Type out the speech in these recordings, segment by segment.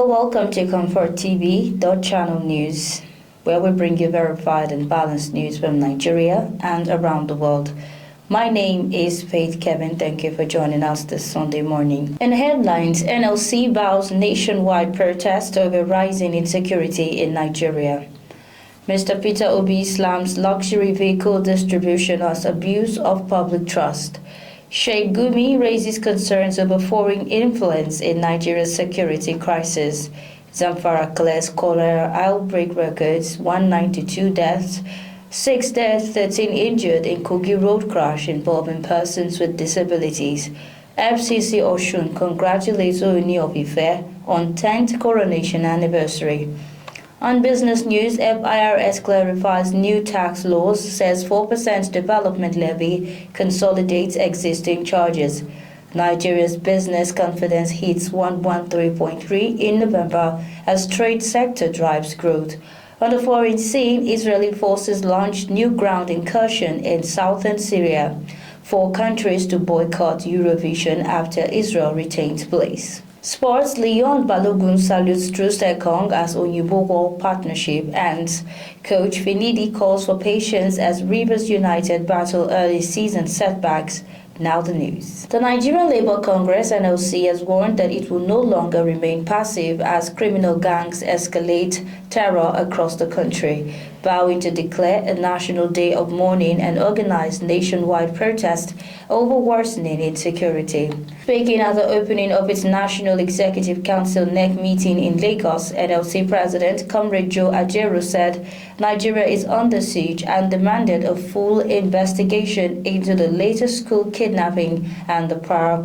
Welcome to ComfortTV.channel news, where we bring you verified and balanced news from Nigeria and around the world. My name is Faith Kevin. Thank you for joining us this Sunday morning. In headlines, NLC vows nationwide protest over rising insecurity in Nigeria. Mr. Peter Obi slams luxury vehicle distribution as abuse of public trust. Sheikh Gumi raises concerns over foreign influence in Nigeria's security crisis. Zamfara clears cholera outbreak records, 192 deaths, 6 deaths, 13 injured in Kogi road crash involving persons with disabilities. FCC Oshun congratulates Ooni of Ife on 10th coronation anniversary. On business news, FIRS clarifies new tax laws, says 4% development levy consolidates existing charges. Nigeria's business confidence hits 113.3 in November as trade sector drives growth. On the foreign scene, Israeli forces launched new ground incursion in southern Syria. 4 countries to boycott Eurovision after Israel retains place. Sports, Leon Balogun salutes True Sekong as Onyibo World Partnership, and Coach Finidi calls for patience as Rivers United battle early season setbacks. Now the news. The Nigerian Labour Congress (NLC) has warned that it will no longer remain passive as criminal gangs escalate terror across the country, vowing to declare a national day of mourning and organize nationwide protest over worsening insecurity. Speaking at the opening of its National Executive Council NEC meeting in Lagos, NLC President Comrade Joe Ajaero said Nigeria is under siege and demanded a full investigation into the latest school kidnapping and the prior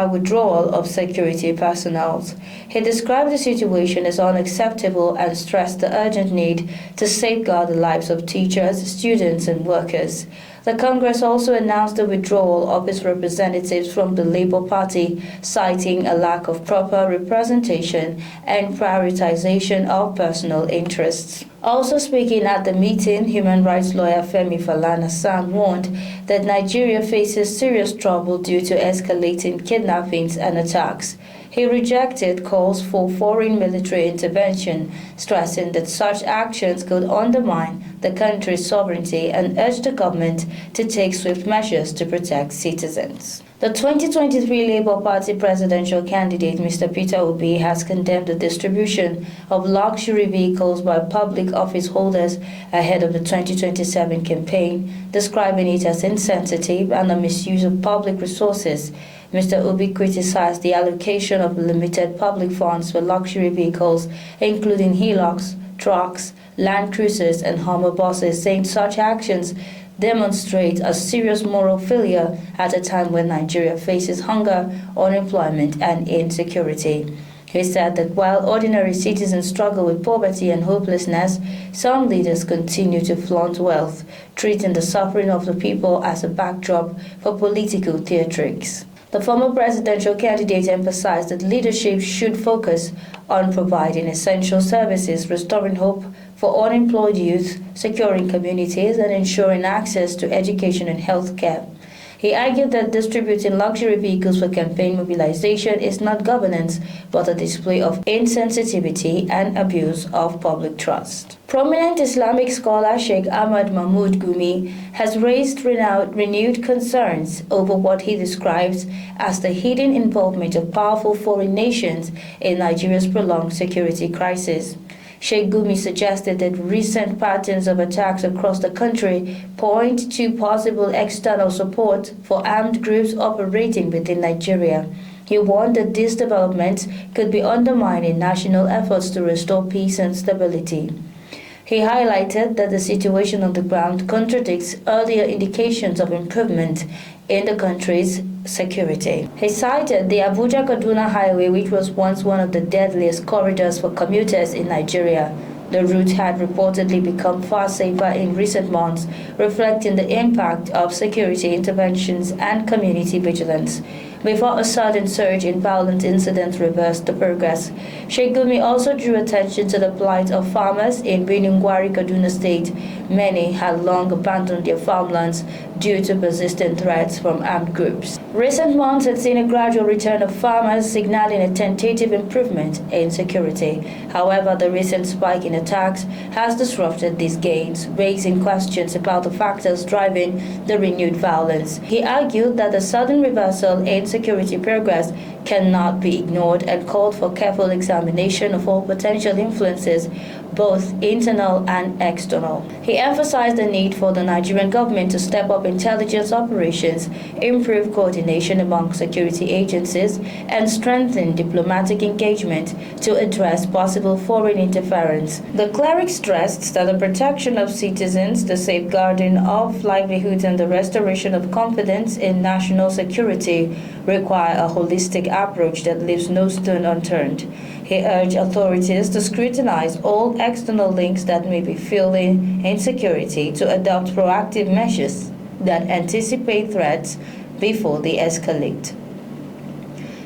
withdrawal of security personnel. He described the situation as unacceptable and stressed the urgent need to safeguard the lives of teachers, students, and workers. The Congress also announced the withdrawal of its representatives from the Labour Party, citing a lack of proper representation and prioritization of personal interests. Also speaking at the meeting, human rights lawyer Femi Falana-San warned that Nigeria faces serious trouble due to escalating kidnappings and attacks. He rejected calls for foreign military intervention, stressing that such actions could undermine the country's sovereignty and urged the government to take swift measures to protect citizens. The 2023 Labour Party presidential candidate, Mr. Peter Obi, has condemned the distribution of luxury vehicles by public office holders ahead of the 2027 campaign, describing it as insensitive and a misuse of public resources. Mr. Obi criticized the allocation of limited public funds for luxury vehicles, including Hilux, trucks, Land Cruisers, and Hummer buses, saying such actions demonstrate a serious moral failure at a time when Nigeria faces hunger, unemployment, and insecurity. He said that while ordinary citizens struggle with poverty and hopelessness, some leaders continue to flaunt wealth, treating the suffering of the people as a backdrop for political theatrics. The former presidential candidate emphasized that leadership should focus on providing essential services, restoring hope for unemployed youth, securing communities, and ensuring access to education and health care. He argued that distributing luxury vehicles for campaign mobilization is not governance, but a display of insensitivity and abuse of public trust. Prominent Islamic scholar Sheikh Ahmad Mahmoud Gumi has raised renewed concerns over what he describes as the hidden involvement of powerful foreign nations in Nigeria's prolonged security crisis. Sheikh Gumi suggested that recent patterns of attacks across the country point to possible external support for armed groups operating within Nigeria. He warned that these developments could be undermining national efforts to restore peace and stability. He highlighted that the situation on the ground contradicts earlier indications of improvement in the country's security. He cited the Abuja-Kaduna highway, which was once one of the deadliest corridors for commuters in Nigeria. The route had reportedly become far safer in recent months, reflecting the impact of security interventions and community vigilance. before a sudden surge in violent incidents reversed the progress. Sheikh Gumi also drew attention to the plight of farmers in Binungwari, Kaduna State. Many had long abandoned their farmlands due to persistent threats from armed groups. Recent months had seen a gradual return of farmers, signaling a tentative improvement in security. However, the recent spike in attacks has disrupted these gains, raising questions about the factors driving the renewed violence. He argued that the sudden reversal in security progress cannot be ignored and called for careful examination of all potential influences, both internal and external. He emphasized the need for the Nigerian government to step up intelligence operations, improve coordination among security agencies, and strengthen diplomatic engagement to address possible foreign interference. The cleric stressed that the protection of citizens, the safeguarding of livelihoods, and the restoration of confidence in national security require a holistic approach that leaves no stone unturned. He urged authorities to scrutinize all external links that may be fueling insecurity, to adopt proactive measures that anticipate threats before they escalate.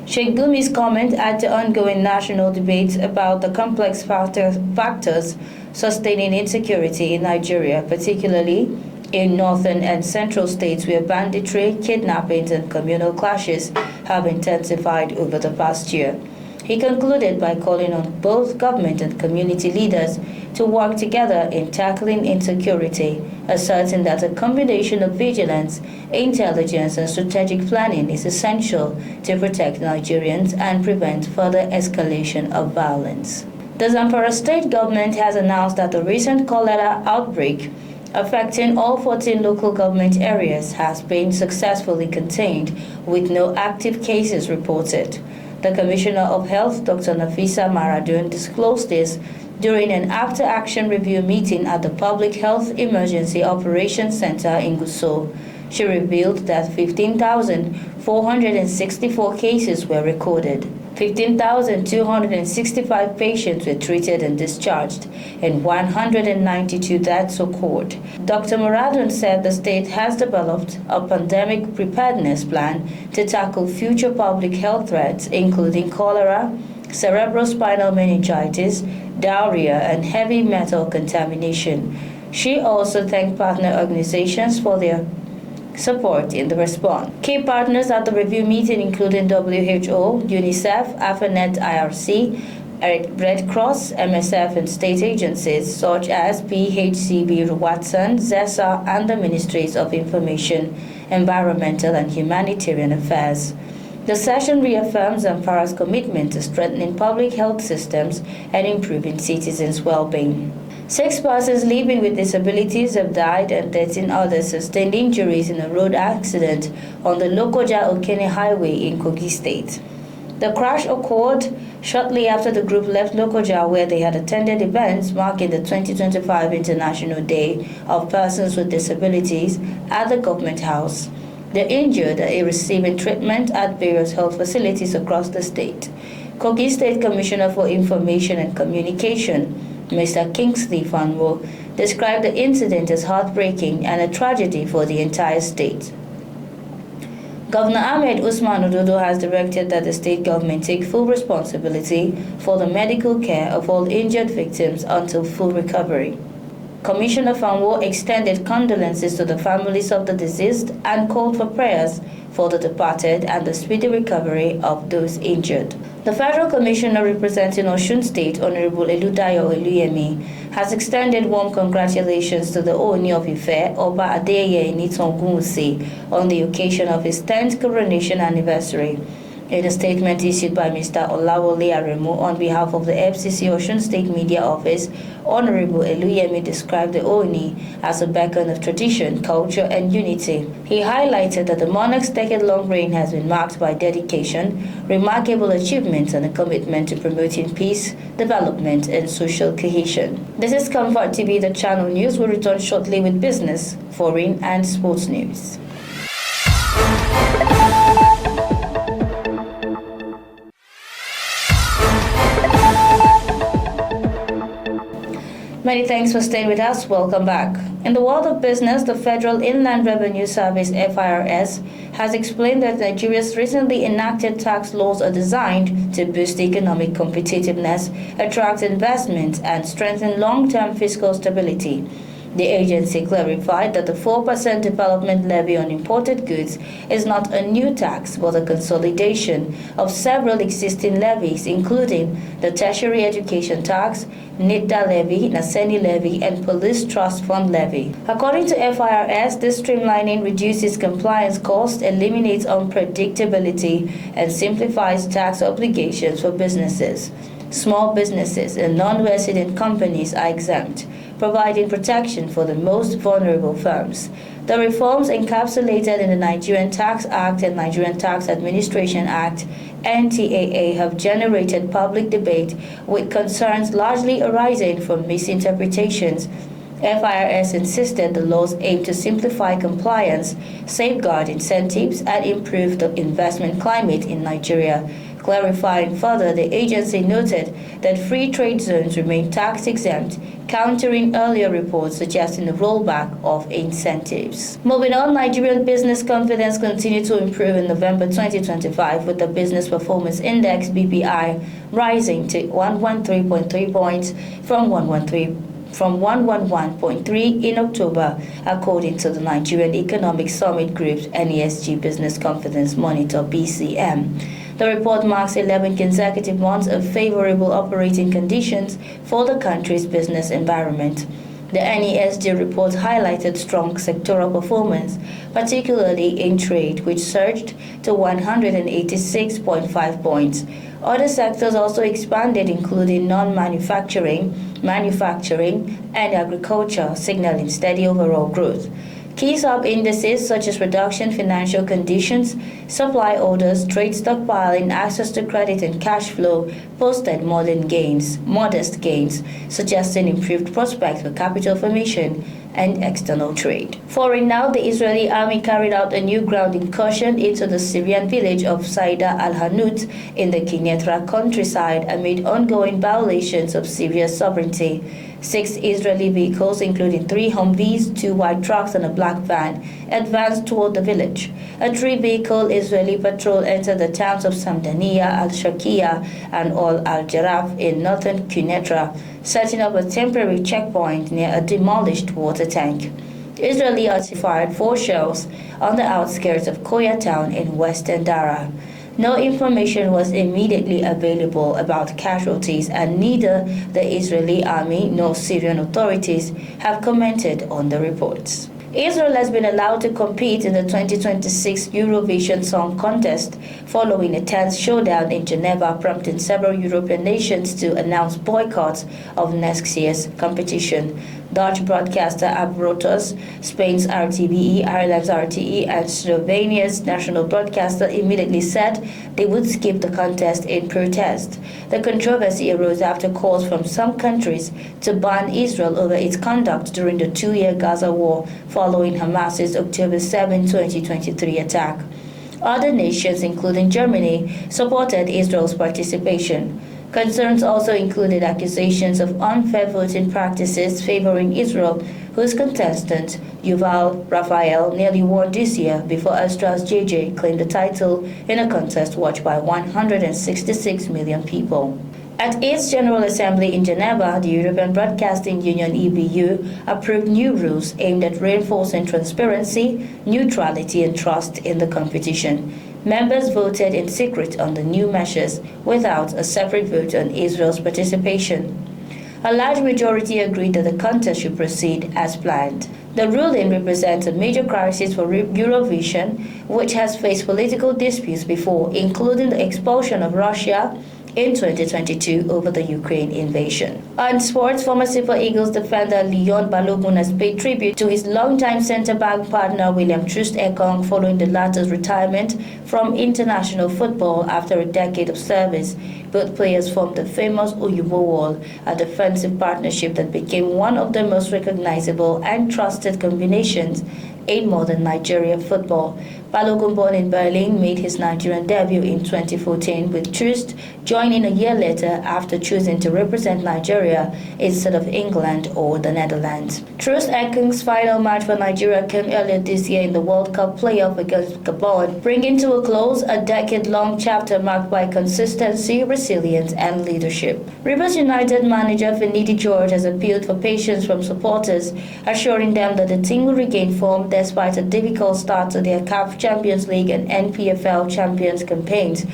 Sheikh Gumi's comment at the ongoing national debate about the complex factors sustaining insecurity in Nigeria, particularly in northern and central states where banditry, kidnappings, and communal clashes have intensified over the past year. He concluded by calling on both government and community leaders to work together in tackling insecurity, asserting that a combination of vigilance, intelligence, and strategic planning is essential to protect Nigerians and prevent further escalation of violence. The Zamfara state government has announced that the recent cholera outbreak affecting all 14 local government areas has been successfully contained, with no active cases reported. The Commissioner of Health, Dr. Nafisa Maradun, disclosed this during an after-action review meeting at the Public Health Emergency Operations Center in Gusau. She revealed that 15,464 cases were recorded. 15,265 patients were treated and discharged, and 192 deaths occurred. Dr. Maradun said the state has developed a pandemic preparedness plan to tackle future public health threats, including cholera, cerebrospinal meningitis, diarrhea, and heavy metal contamination. She also thanked partner organizations for their support in the response. Key partners at the review meeting included WHO, UNICEF, AFANET IRC, Red Cross, MSF, and state agencies such as PHCB, Watson, ZESA, and the Ministries of Information, Environmental, and Humanitarian Affairs. The session reaffirms Zamfara's commitment to strengthening public health systems and improving citizens' well-being. 6 persons living with disabilities have died and 13 others sustained injuries in a road accident on the Lokoja-Okene Highway in Kogi State. The crash occurred shortly after the group left Lokoja, where they had attended events marking the 2025 International Day of Persons with Disabilities at the Government House. The injured are receiving treatment at various health facilities across the state. Kogi State Commissioner for Information and Communication, Mr. Kingsley Fanwo, described the incident as heartbreaking and a tragedy for the entire state. Governor Ahmed Usman Ododo has directed that the state government take full responsibility for the medical care of all injured victims until full recovery. Commissioner Fanwo extended condolences to the families of the deceased and called for prayers for the departed and the speedy recovery of those injured. The Federal Commissioner representing Osun State, Honorable Eludayo Eluyemi, has extended warm congratulations to the Ooni of Ife, Oba Adeye Enitan-Ogunwusi, on the occasion of his 10th coronation anniversary. In a statement issued by Mr. Olawole Aremu on behalf of the FCC Osun State Media Office, Honorable Eluyemi described the Ooni as a beacon of tradition, culture, and unity. He highlighted that the monarch's decade-long reign has been marked by dedication, remarkable achievements, and a commitment to promoting peace, development, and social cohesion. This is ComfortTV.channel news. We'll return shortly with business, foreign, and sports news. Many thanks for staying with us. Welcome back. In the world of business, the Federal Inland Revenue Service (FIRS) has explained that Nigeria's recently enacted tax laws are designed to boost economic competitiveness, attract investment, and strengthen long-term fiscal stability. The agency clarified that the 4% development levy on imported goods is not a new tax but a consolidation of several existing levies, including the tertiary education tax, NIDDA levy, NASENI levy, and police trust fund levy. According to FIRS, this streamlining reduces compliance costs, eliminates unpredictability, and simplifies tax obligations for businesses. Small businesses and non-resident companies are exempt, providing protection for the most vulnerable firms. The reforms encapsulated in the Nigerian Tax Act and Nigerian Tax Administration Act (NTAA) have generated public debate, with concerns largely arising from misinterpretations. FIRS insisted the laws aim to simplify compliance, safeguard incentives, and improve the investment climate in Nigeria. Clarifying further, the agency noted that free trade zones remain tax-exempt, countering earlier reports suggesting a rollback of incentives. Moving on, Nigerian business confidence continued to improve in November 2025, with the Business Performance Index (BPI) rising to 113.3 points from 111.3 in October, according to the Nigerian Economic Summit Group's NESG Business Confidence Monitor (BCM). The report marks 11 consecutive months of favorable operating conditions for the country's business environment. The NESG report highlighted strong sectoral performance, particularly in trade, which surged to 186.5 points. Other sectors also expanded, including non-manufacturing, manufacturing, and agriculture, signaling steady overall growth. Key sub-indices such as reduction financial conditions, supply orders, trade stockpiling, access to credit, and cash flow posted modest gains, suggesting improved prospects for capital formation and external trade. Foreign now, the Israeli army carried out a new ground incursion into the Syrian village of Saida al-Hanout in the Kinetra countryside amid ongoing violations of Syria's sovereignty. 6 Israeli vehicles, including 3 Humvees, 2 white trucks, and a black van, advanced toward the village. A 3-vehicle Israeli patrol entered the towns of Samdaniya, al-Shakiya, and al-Jaraf in northern Kinetra, setting up a temporary checkpoint near a demolished water tank. Israeli artillery fired 4 shells on the outskirts of Koya town in western Dara. No information was immediately available about casualties, and neither the Israeli army nor Syrian authorities have commented on the reports. Israel has been allowed to compete in the 2026 Eurovision Song Contest following a tense showdown in Geneva, prompting several European nations to announce boycotts of next year's competition. Dutch broadcaster Abrottos, Spain's RTBE, Ireland's RTE, and Slovenia's national broadcaster immediately said they would skip the contest in protest. The controversy arose after calls from some countries to ban Israel over its conduct during the 2-year Gaza war following Hamas's October 7, 2023 attack. Other nations, including Germany, supported Israel's participation. Concerns also included accusations of unfair voting practices favoring Israel, whose contestant, Yuval Raphael, nearly won this year before Austria's JJ claimed the title in a contest watched by 166 million people. At its General Assembly in Geneva, the European Broadcasting Union (EBU) approved new rules aimed at reinforcing transparency, neutrality, and trust in the competition. Members voted in secret on the new measures without a separate vote on Israel's participation. A large majority agreed that the contest should proceed as planned. The ruling represents a major crisis for Eurovision, which has faced political disputes before, including the expulsion of Russia in 2022 over the Ukraine invasion. On sports, former Super Eagles defender Leon Balogun has paid tribute to his longtime centre-back partner William Troost-Ekong following the latter's retirement from international football after a decade of service. Both players formed the famous Oyubo Wall, a defensive partnership that became one of the most recognizable and trusted combinations in modern Nigeria football. Balogun, born in Berlin, made his Nigerian debut in 2014 with Troost, joining a year later after choosing to represent Nigeria instead of England or the Netherlands. Troost Ekung's final match for Nigeria came earlier this year in the World Cup playoff against Gabon, bringing to a close a decade-long chapter marked by consistency, resilience, and leadership. Rivers United manager Finidi George has appealed for patience from supporters, assuring them that the team will regain form despite a difficult start to their CAF Champions League and NPFL Champions campaigns.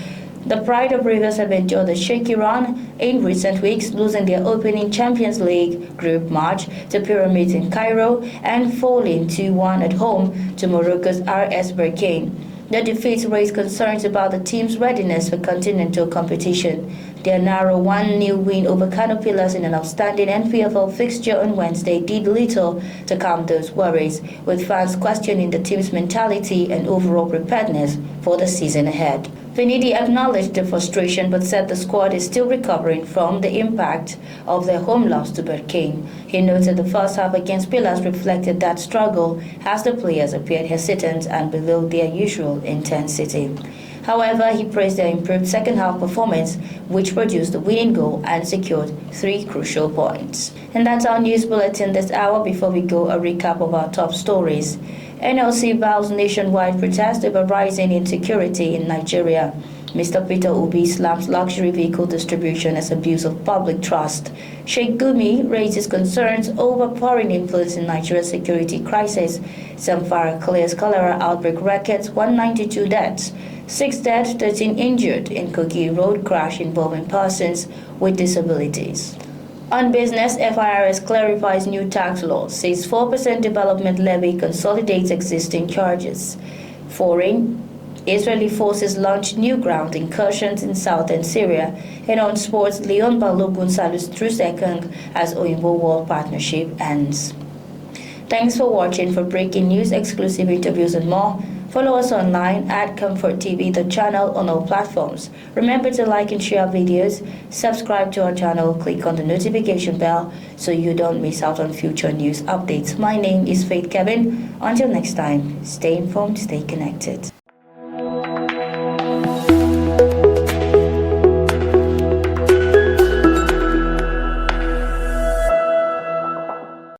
The Pride of Rivers have endured a shaky run in recent weeks, losing their opening Champions League group match to Pyramids in Cairo and falling 2-1 at home to Morocco's RS Berkane. The defeats raised concerns about the team's readiness for continental competition. Their narrow 1-0 win over Kano Pillars in an outstanding NPFL fixture on Wednesday did little to calm those worries, with fans questioning the team's mentality and overall preparedness for the season ahead. Finidi acknowledged the frustration but said the squad is still recovering from the impact of their home loss to Berkane. He noted the first half against Pillars reflected that struggle as the players appeared hesitant and below their usual intensity. However, he praised their improved second-half performance, which produced the winning goal and secured 3 crucial points. And that's our news bulletin this hour. Before we go, a recap of our top stories. NLC vows nationwide protest over rising insecurity in Nigeria. Mr. Peter Obi slams luxury vehicle distribution as abuse of public trust. Sheikh Gumi raises concerns over foreign influence in Nigeria's security crisis. Zamfara clears cholera outbreak records 192 deaths. 6 dead, 13 injured in Kogi road crash involving persons with disabilities. On business, FIRS clarifies new tax law, says 4% development levy consolidates existing charges. Foreign, Israeli forces launch new ground incursions in southern Syria. And on sports, Leon Balogun salutes Troost Ekung as Oyinbo World Partnership ends. Thanks for watching. For breaking news, exclusive interviews and more, follow us online at ComfortTV.channel on all platforms. Remember to like and share our videos, subscribe to our channel, click on the notification bell so you don't miss out on future news updates. My name is Faith Kevin. Until next time, stay informed, stay connected.